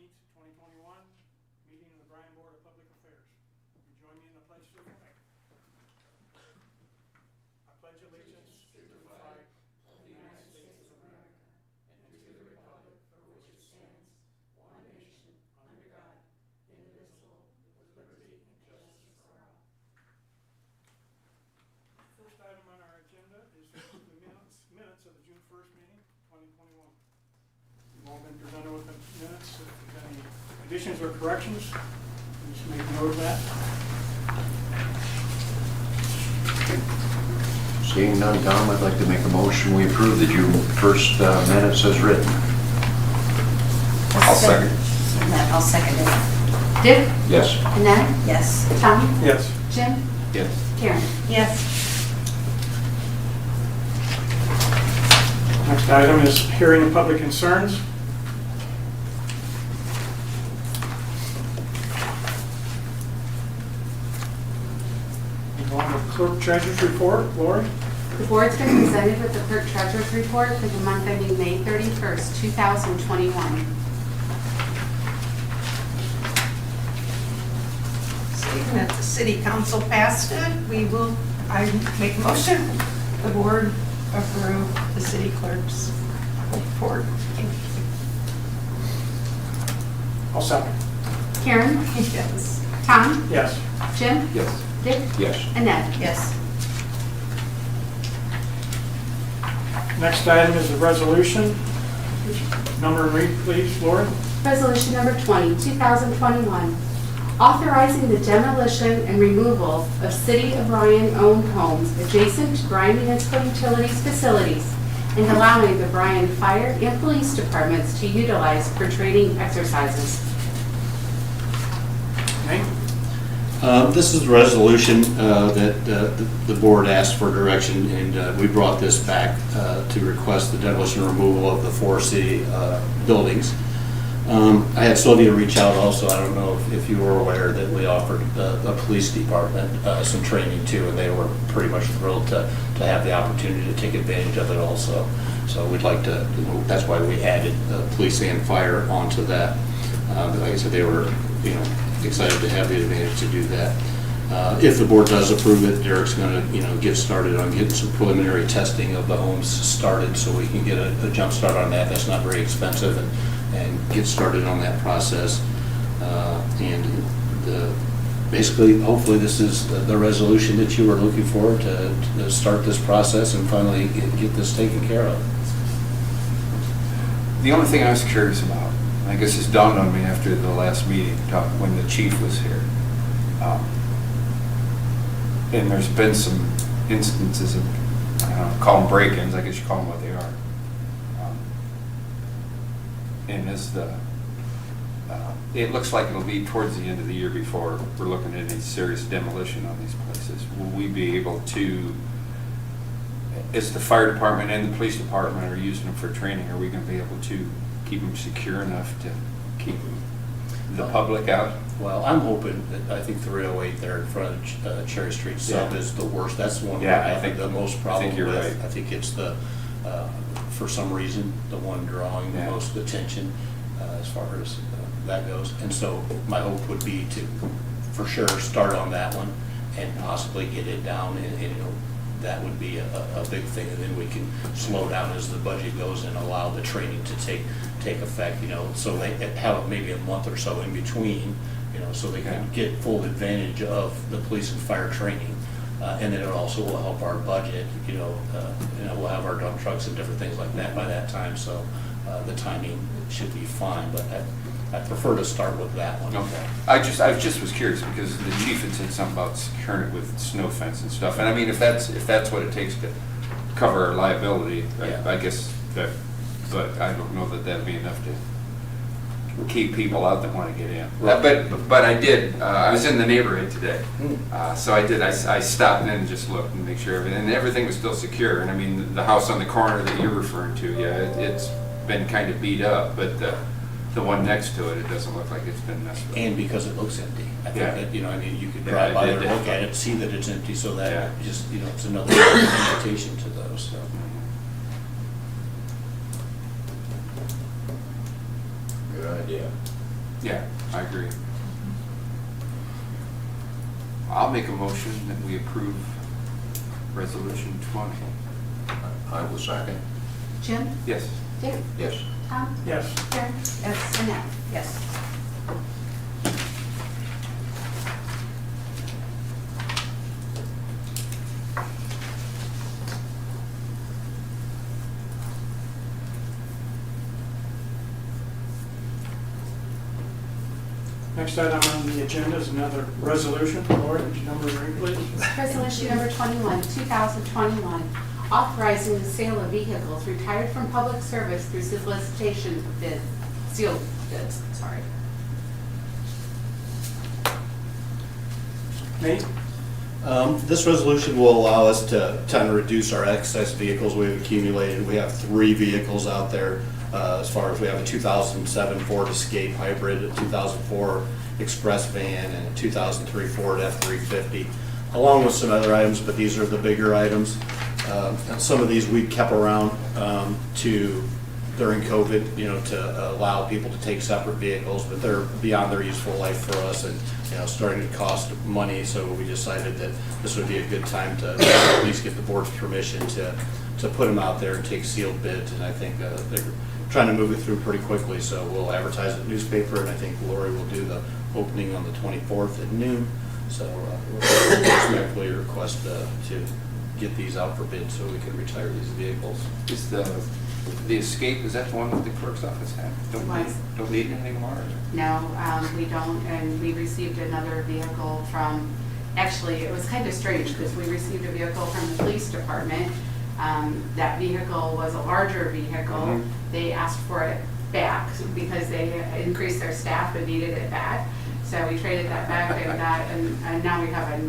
14th, 2021, meeting of the Bryan Board of Public Affairs. Will you join me in the pledge to the flag? I pledge allegiance to the flag of the United States of America and to the republic for which it stands, one nation, under God, indivisible, with liberty and justice for all. First item on our agenda is the minutes of the June 1st meeting, 2021. You've all been presented with the minutes. If there's any additions or corrections, just make note of that. Seeing none, Tom, I'd like to make a motion. We approve the June 1st minutes as written. I'll second. I'll second it. Dick? Yes. Annette? Yes. Tom? Yes. Jim? Yes. Karen? Yes. Next item is hearing of public concerns. Along with clerk treasurer's report, Lori? The board's been presented with the clerk treasurer's report for the month ending May 31st, 2021. Seeing that the city council passed it, I make a motion, the board approve the city clerk's report. I'll second. Karen? Yes. Tom? Yes. Jim? Yes. Dick? Yes. Annette? Yes. Next item is the resolution. Number and read, please, Lori. Resolution number 20, 2021, authorizing the demolition and removal of City of Bryan-owned homes adjacent to Bryan Municipal Utilities facilities and allowing the Bryan Fire and Police Departments to utilize for training exercises. Nate? This is a resolution that the board asked for direction, and we brought this back to request the demolition and removal of the 4 city buildings. I had Sylvia reach out also. I don't know if you were aware that we offered the police department some training too, and they were pretty much thrilled to have the opportunity to take advantage of it also. So we'd like to, that's why we added police and fire onto that. Like I said, they were, excited to have the advantage to do that. If the board does approve it, Derek's going to, get started on getting some preliminary testing of the homes started so we can get a jump start on that. That's not very expensive, and get started on that process. Basically, hopefully this is the resolution that you were looking for to start this process and finally get this taken care of. The only thing I was curious about, I guess it's dawned on me after the last meeting, when the chief was here, and there's been some instances of, I don't know, call them break-ins, I guess you call them what they are. And as it looks like it'll be towards the end of the year before we're looking at any serious demolition on these places. Will we be able to, as the fire department and the police department are using them for training, are we going to be able to keep them secure enough to keep the public out? Well, I'm hoping that, I think 308 there in front of Cherry Street Sub is the worst. That's the one Yeah, I think the most problem I think you're with. right. I think it's the, for some reason, the one drawing the most attention as far as that goes. And so my hope would be to, for sure, start on that one and possibly get it down, and that would be a big thing. And then we can slow down as the budget goes and allow the training to take effect, so they have maybe a month or so in between, so they can get full advantage of the police and fire training. And then it also will help our budget, we'll have our dump trucks and different things like that by that time, so the timing should be fine, but I prefer to start with that one. Okay. I just was curious because the chief had said something about securing it with snow fence and stuff. And I mean, if that's what it takes to cover our liability, Yeah. I guess that, but I don't know that that'd be enough to keep people out that want to get in. Right. But I did. I was in the neighborhood today, so I did. I stopped in and just looked and make sure everything was still secure. And I mean, the house on the corner that you're referring to, it's been kind of beat up, but the one next to it doesn't look like it's been messed with. And because it looks empty. I think Yeah. that, you could Yeah, drive by it there, did. look at it, see that it's empty, so that Yeah. just, it's another invitation to those, so. Good idea. Yeah, I agree. I'll make a motion that we approve Resolution 20. I will second. Jim? Yes. Dick? Yes. Tom? Yes. Karen? Yes. Annette? Yes. Next item on the agenda is another resolution. Lori, would you number and read, please? Resolution number 21, 2021, authorizing the sale of vehicles retired from public service through solicitation of bids, sealed bids, sorry. Nate? This resolution will allow us to kind of reduce our excess vehicles we've accumulated. We have 3 vehicles out there. As far as we have a 2007 Ford Escape Hybrid, a 2004 Express van, and a 2003 Ford F-350, along with some other items, but these are the bigger items. And some of these we kept around during COVID, to allow people to take separate vehicles, but they're beyond their useful life for us and, starting to cost money, so we decided that this would be a good time to at least get the board's permission to put them out there and take sealed bids, and I think they're trying to move it through pretty quickly, so we'll advertise it in the newspaper, and I think Lori will do the opening on the 24th at noon, so we'll respectfully request to get these out for bid so we can retire these vehicles. Is the Escape, is that the one that the clerk's office had? Don't need it anymore? No, we don't, and we received another vehicle from, actually, it was kind of strange because we received a vehicle from the police department. That vehicle was a larger vehicle. Mhm. They asked for it back because they increased their staff and needed it back. So we traded that back and now we have a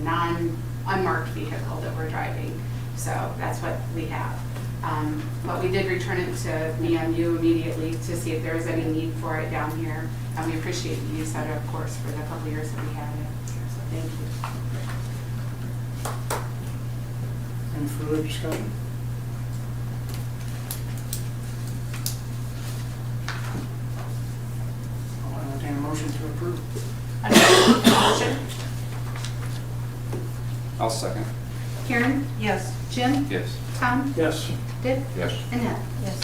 unmarked vehicle that we're driving. So that's what we have. But we did return it to BMU immediately to see if there was any need for it down here. And we appreciate the use of it, of course, for the couple of years that we had it here. So thank you. Any further discussion? I'll entertain a motion to approve. Motion? I'll second. Karen? Yes. Jim? Yes. Tom? Yes. Dick? Yes. Annette? Yes.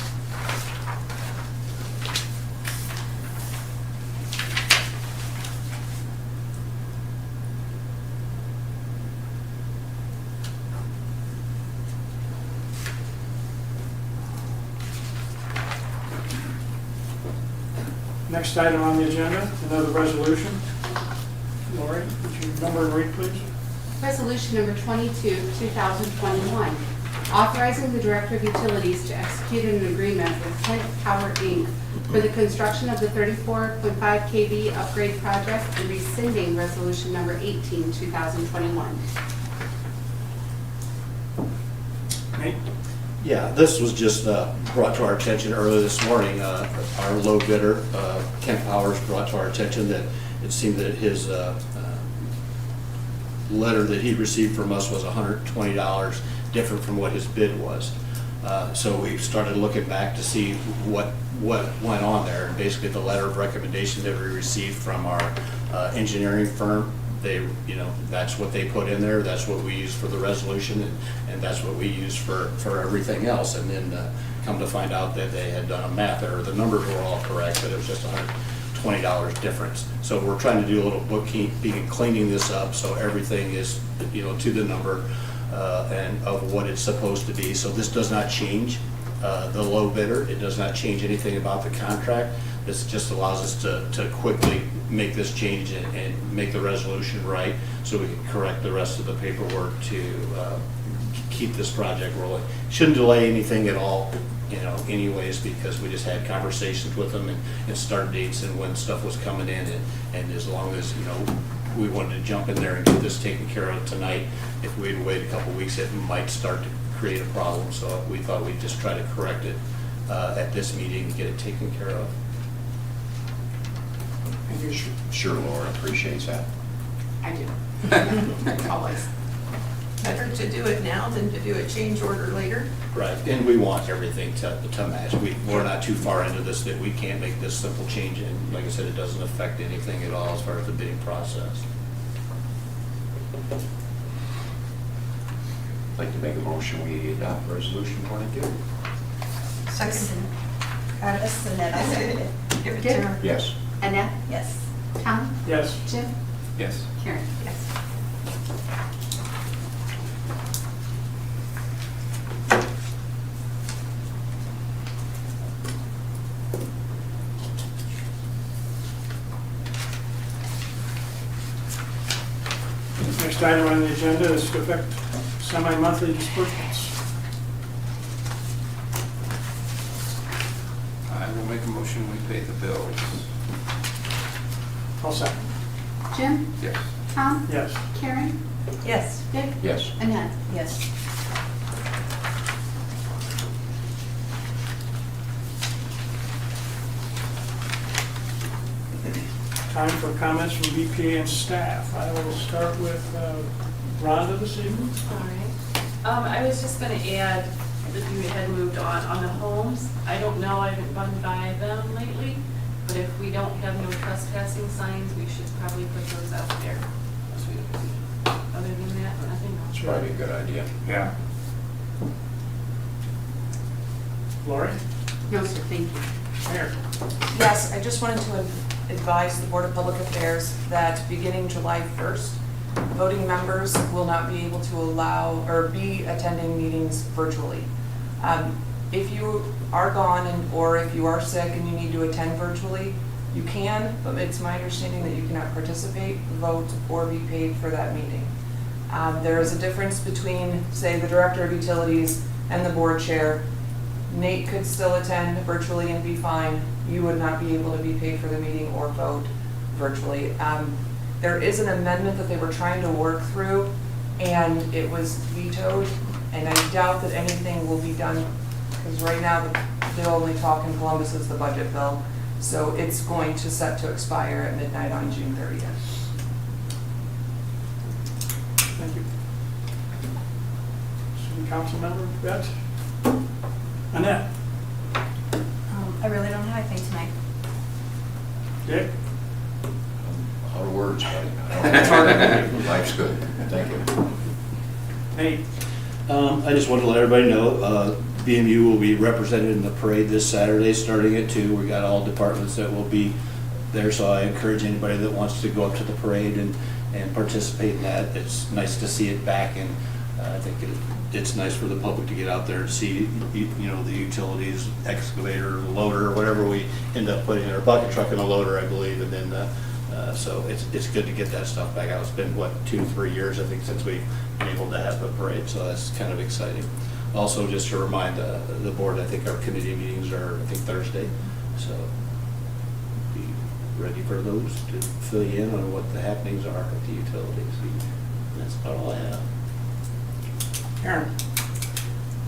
Next item on the agenda, another resolution. Lori, would you number and read, please? Resolution number 22, 2021, authorizing the Director of Utilities to execute an agreement with Flint Power, Inc. for the construction of the 34.5 kV upgrade project and rescinding Resolution number 18, 2021. Nate? Yeah, this was just brought to our attention earlier this morning. Our low bidder, Kent Powers, brought to our attention that it seemed that his letter that he received from us was $120 different from what his bid was. So we started looking back to see what went on there. And basically, the letter of recommendation that we received from our engineering firm, that's what they put in there. That's what we used for the resolution, and that's what we used for everything else. And then come to find out that they had done a math error. The numbers were all correct, but it was just $120 difference. So we're trying to do a little bookkeeping and cleaning this up so everything is, to the number and of what it's supposed to be. So this does not change the low bidder. It does not change anything about the contract. This just allows us to quickly make this change and make the resolution right so we can correct the rest of the paperwork to keep this project rolling. Shouldn't delay anything at all, anyways, because we just had conversations with them and start dates and when stuff was coming in, and as long as, we wanted to jump in there and get this taken care of tonight. If we'd wait a couple weeks, it might start to create a problem, so we thought we'd just try to correct it at this meeting and get it taken care of. Thank you. Sure, Laura appreciates that. I do. Always. better to do it now than to do a change order later. Right, and we want everything to match. We're not too far into this that we can't make this simple change, and like I said, it doesn't affect anything at all as far as the bidding process. I'd like to make a motion, we adopt resolution 22. Second. Got it. Yes, Annette, I'll second it. Give it to her. Yes. Annette? Yes. Tom? Yes. Jim? Yes. Karen? Yes. Next item on the agenda is to effect semi-monthly disbursements. I will make a motion, we pay the bills. I'll second. Jim? Yes. Tom? Yes. Karen? Yes. Dick? Yes. Annette? Yes. Time for comments from BPA and staff. I will start with Rhonda this evening. All right. I was just gonna add that you had moved on the homes. I don't know, I haven't gone by them lately, but if we don't have no trespassing signs, we should probably put those out there. Other than that, nothing else. It's probably a good idea. Yeah. Lori? No, sir, thank you. Mayor? Yes, I just wanted to advise the Board of Public Affairs that beginning July 1st, voting members will not be able to allow or be attending meetings virtually. If you are gone or if you are sick and you need to attend virtually, you can, but it's my understanding that you cannot participate, vote, or be paid for that meeting. There is a difference between, say, the Director of Utilities and the Board Chair. Nate could still attend virtually and be fine. You would not be able to be paid for the meeting or vote virtually. There is an amendment that they were trying to work through, and it was vetoed, and I doubt that anything will be done, because right now the only talk in Columbus is the budget bill, so it's going to set to expire at midnight on June 30th. Thank you. City Council Member Bet? Annette? I really don't have anything tonight. Dick? Out of words, buddy. Life's good. Thank you. Nate? I just wanted to let everybody know, BMU will be represented in the parade this Saturday, starting at 2. We got all departments that will be there, so I encourage anybody that wants to go up to the parade and participate in that. It's nice to see it back, and I think it's nice for the public to get out there and see, you know, the utilities, excavator, loader, whatever we end up putting in our bucket truck and a loader, I believe, and then so it's good to get that stuff back out. It's been, what, 2-3 years, I think, since we've been able to have a parade, so that's kind of exciting. Also, just to remind the board, I think our committee meetings are, I think, Thursday, so be ready for those to fill you in on what the happenings are at the utilities. That's about all I have. Karen?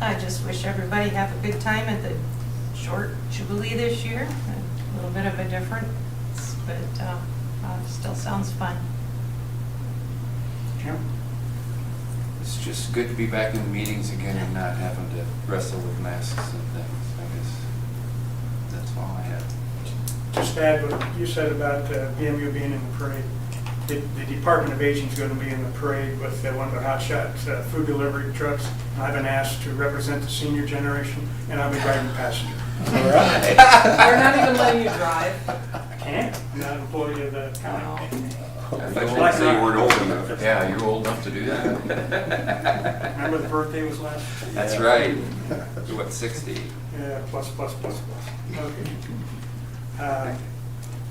I just wish everybody have a good time at the short Jubilee this year. A little bit of a difference, but still sounds fun. Jim? It's just good to be back in the meetings again and not having to wrestle with masks and things. I guess that's all I have. Just add what you said about BMU being in the parade. The Department of Aging is going to be in the parade with one of the hotshot food delivery trucks. I've been asked to represent the senior generation, and I'll be driving passenger. All right. They're not even letting you drive. I can't. I'm not an employee of the county. I thought you said you weren't old enough. Yeah, you're old enough to do that. Remember the birthday was last? That's right. You're what, 60? Yeah, plus. Okay.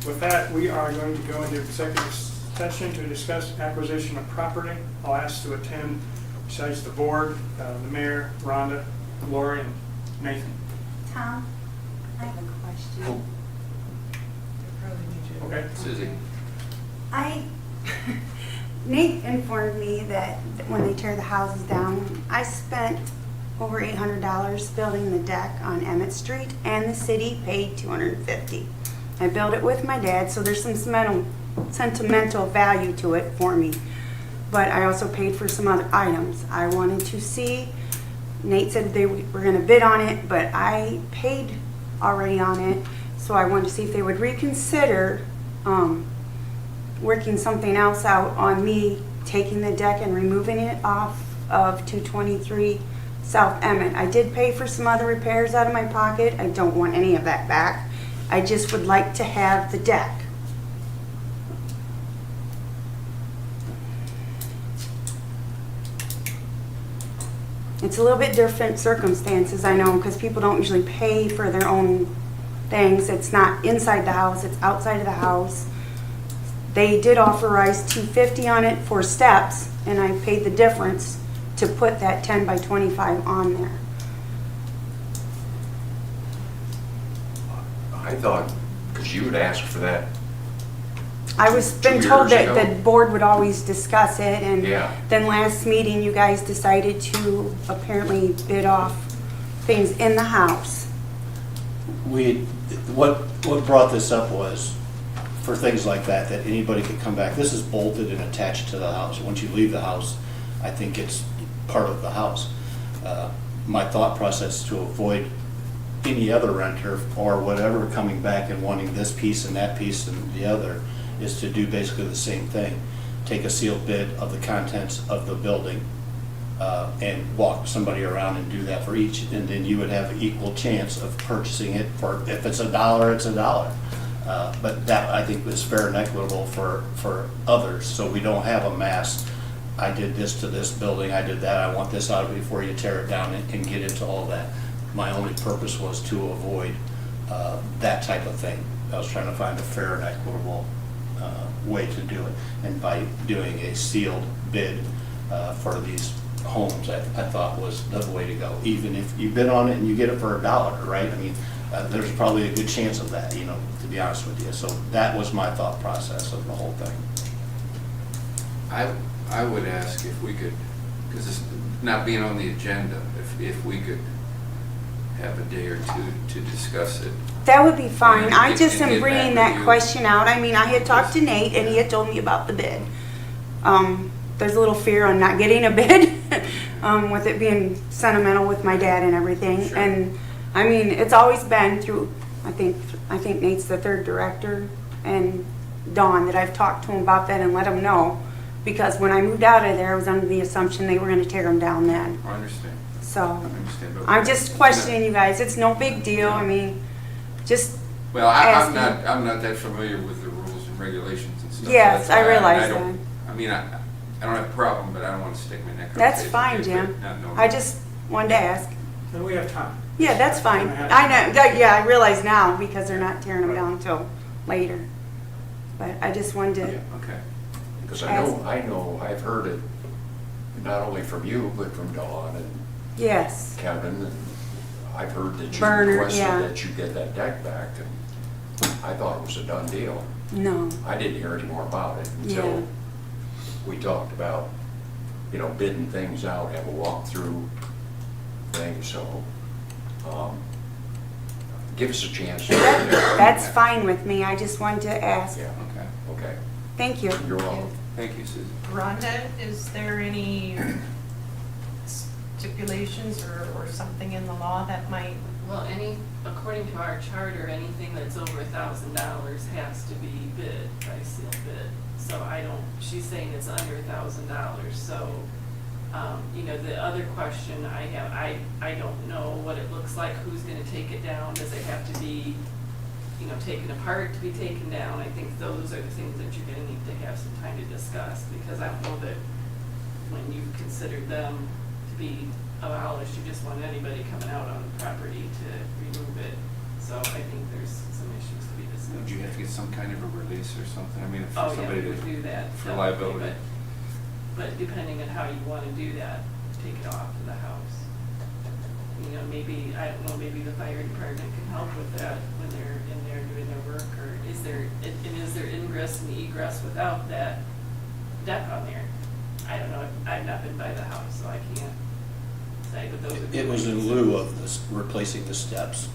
With that, we are going to go into executive session to discuss acquisition of property. I'll ask to attend, besides the board, the mayor, Rhonda, Lori, and Nathan. Tom, I have a question. Okay? Susie? Nate informed me that when they tear the houses down, I spent over $800 building the deck on Emmett Street, and the city paid $250. I built it with my dad, so there's some sentimental value to it for me. but I also paid for some other items. I wanted to see, Nate said they were gonna bid on it, but I paid already on it, so I wanted to see if they would reconsider, working something else out on me taking the deck and removing it off of 223 South Emmett. I did pay for some other repairs out of my pocket. I don't want any of that back. I just would like to have the deck. It's a little bit different circumstances, I know, because people don't usually pay for their own things. It's not inside the house, it's outside of the house. They did authorize $250 on it for steps, and I paid the difference to put that 10 by 25 on there. I thought, because you had asked for that, I was been 2 told years that ago? the board would always discuss it, and Yeah. then last meeting, you guys decided to apparently bid off things in the house. What brought this up was, for things like that anybody could come back. This is bolted and attached to the house. Once you leave the house, I think it's part of the house. My thought process to avoid any other renter or whatever coming back and wanting this piece and that piece and the other is to do basically the same thing. Take a sealed bid of the contents of the building and walk somebody around and do that for each, and then you would have an equal chance of purchasing it for, if it's $1, it's $1. But that, I think, was fair and equitable for others, so we don't have a mass, I did this to this building, I did that, I want this out of it before you tear it down and get into all that. My only purpose was to avoid that type of thing. I was trying to find a fair and equitable way to do it. And by doing a sealed bid for these homes, I thought was the way to go. Even if you bid on it and you get it for $1, right? I mean, there's probably a good chance of that, to be honest with you. So that was my thought process of the whole thing. I would ask if we could, because it's not being on the agenda, if we could have a day or two to discuss it. That would be fine. And I get- just and am get bringing back with that you. question out. I mean, I had talked to Nate, and he had told me about the bid. There's a little fear on not getting a bid, with it being sentimental with my dad and everything. Sure. And, I mean, it's always been through, I think Nate's the third director, and Dawn, that I've talked to him about that and let him know. Because when I moved out of there, I was under the assumption they were gonna tear them down then. I understand. So, I understand. but- I'm just questioning you guys. It's no big deal. I mean, just Well, asking. I'm not that familiar with the rules and regulations and stuff. Yes, That's why I realize don't- I mean, I don't have a problem, but I don't want to stick my neck out. That's fine, Jim. I just wanted to ask. And we have time. Yeah, that's fine. I know, yeah, I realize now because they're not tearing them down until later. But I just wanted to, Okay. because I know, I've heard it not only from you, but from Dawn and yes, Kevin, and I've heard that you Burner, requested yeah. that you get that deck back, and I thought it was a done deal. no, I didn't hear any more about it Yeah. until we talked about, bidding things out, have a walkthrough thing, so, give us a chance. that's fine with me. I just wanted to ask. Yeah, Okay. okay, Thank you. you're welcome. Thank you, Susan. Rhonda, is there any stipulations or something in the law that might, Well, according to our charter, anything that's over $1,000 has to be bid by sealed bid. So she's saying it's under $1,000, so, the other question I have, I don't know what it looks like, who's gonna take it down, does it have to be, taken apart to be taken down? I think those are the things that you're gonna need to have some time to discuss, because I don't know that when you've considered them to be abolished, you just want anybody coming out on the property to remove it. So I think there's some issues to be discussed. Would you have to get some kind of a release or something? I mean, if Oh, yeah, somebody we would do that. for definitely, liability. But depending on how you want to do that, take it off of the house. Maybe, I don't know, maybe the fire department can help with that when they're in there doing their work, or is there ingress and egress without that deck on there? I don't know, I've not been by the house, so I can't say, but those would be. It was my in lieu concerns. of this, replacing the steps.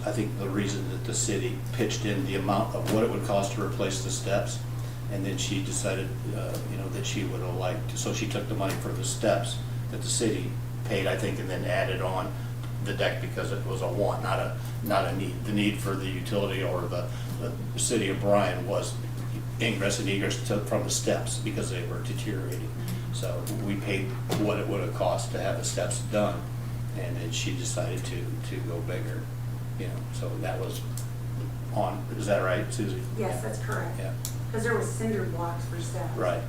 I think the reason that the city pitched in the amount of what it would cost to replace the steps And then she decided, that she would have liked, so she took the money for the steps that the city paid, I think, and then added on the deck because it was a want, not a need. The need for the utility or the city of Bryan was ingress and egress from the steps because they were deteriorating. So we paid what it would have cost to have the steps done, and then she decided to go bigger, so that was on, is that right, Susie? Yes, that's correct. Yeah, Because there was cinder blocks for steps. right.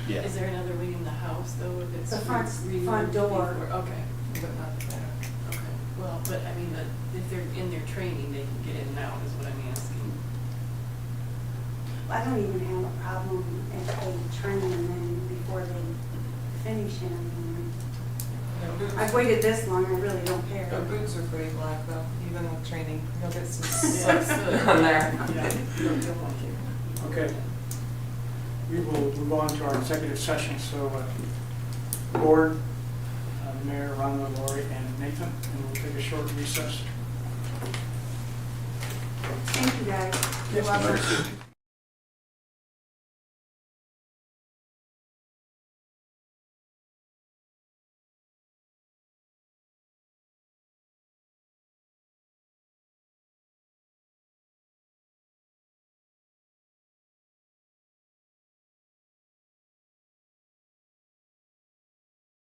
Yeah. Is there another way in the house though if it's? The front removed door. before- Okay, But not the back. okay. Well, but I mean, if they're in their training, they can get in and out is what I'm asking. I don't even have a problem if they train them before they finish anything. No, boots- I've waited this long, I really don't care. The boots are pretty black though, even with training. You'll get some Yeah, soot on there. Okay. We will move on to our executive session, so Board, Mayor, Ronald, Lori, and Nathan, and we'll take a short recess. Thank you, guys. Yes, You're welcome. Understood.